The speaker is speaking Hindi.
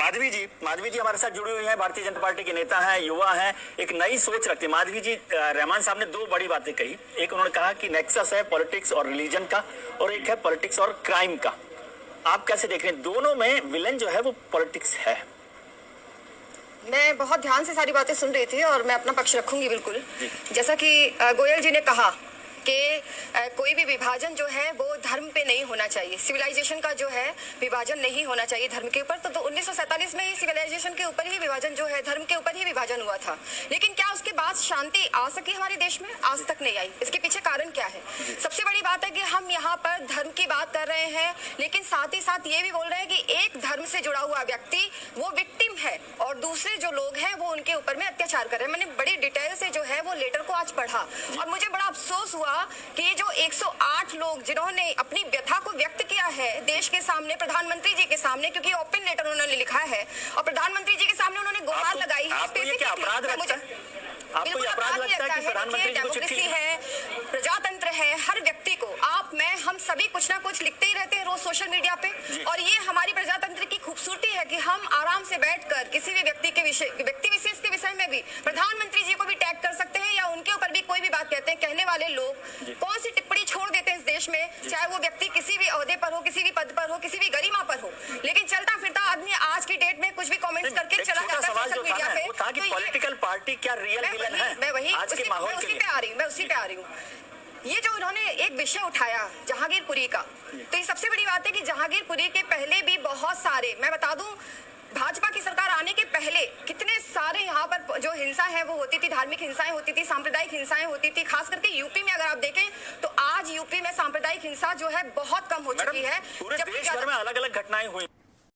माधवी जी हमारे साथ जुड़ी हुई हैं, भारतीय जनता पार्टी के नेता हैं, युवा हैं, एक नई सोच रखते हैं। माधवी जी, रहमान साहब ने दो बड़ी बातें कही। एक उन्होंने कहा कि नेक्सस है पॉलिटिक्स और रिलीजन का, और एक है पॉलिटिक्स और क्राइम का। आप कैसे देख रहे हैं? दोनों में विलन जो है वो पॉलिटिक्स है। मैं बहुत ध्यान से सारी बातें सुन रही थी और मैं अपना पक्ष रखूंगी बिल्कुल। जैसा कि गोयल जी ने कहा कि कोई भी विभाजन जो है वो धर्म पे नहीं होना चाहिए, सिविलाइजेशन का जो है विभाजन नहीं होना चाहिए धर्म के ऊपर। तो 1947 में ही सिविलाइजेशन के ऊपर ही विभाजन जो है, धर्म के ऊपर ही विभाजन हुआ था। लेकिन क्या उसके बाद शांति आ सकी हमारे देश में? आज तक नहीं आई। इसके पीछे कारण क्या है? सबसे बड़ी बात है कि हम यहाँ पर धर्म की बात कर रहे हैं, लेकिन साथ ही साथ ये भी बोल रहे हैं कि एक धर्म से जुड़ा हुआ व्यक्ति वो विक्टिम है और दूसरे जो लोग हैं वो उनके ऊपर में अत्याचार कर रहे हैं। मैंने बड़ी डिटेल से जो है वो लेटर को आज पढ़ा और मुझे बड़ा अफसोस हुआ कि ये जो 108 लोग जिन्होंने अपनी व्यथा को व्यक्त किया है देश के सामने, प्रधानमंत्री जी के सामने, क्योंकि ओपन लेटर उन्होंने लिखा है और प्रधानमंत्री जी के सामने उन्होंने गुहार लगाई है। आपको ये अपराध लगता है कि प्रधानमंत्री जी को चिट्ठी है, प्रजातंत्र है, हर व्यक्ति को आप मैं हम सभी कुछ ना कुछ लिखते ही रहते हैं रोज सोशल मीडिया पे, और ये हमारी प्रजातंत्र की खूबसूरती है कि हम आराम से बैठकर किसी भी व्यक्ति विशेष के विषय में भी प्रधानमंत्री जी को भी टैग कर सकते हैं या उनके ऊपर भी कोई भी बात कहते हैं। कहने वाले लोग कौन सी टिप्पणी छोड़ देते हैं इस देश में, चाहे वो व्यक्ति किसी भी ओहदे पर हो, किसी भी पद पर हो, किसी भी गरिमा पर हो, लेकिन चलता फिरता आदमी आज की डेट में कुछ भी कमेंट्स करके चला जाता है सोशल मीडिया पे। पॉलिटिकल पार्टी क्या रियल विलन है? मैं उसी पे आ रही हूँ। ये जो उन्होंने एक विषय उठाया जहांगीरपुरी का, तो ये सबसे बड़ी बात है कि जहांगीरपुरी के पहले भी बहुत सारे, मैं बता दूं, भाजपा की सरकार आने के पहले कितने सारे यहाँ पर जो हिंसा है वो होती थी, धार्मिक हिंसाएं होती थी, सांप्रदायिक हिंसाएं होती थी। खास करके यूपी में अगर आप देखें तो आज यूपी में सांप्रदायिक हिंसा जो है बहुत कम हो चुकी है। पूरे देश भर में अलग अलग घटनाएं हुई।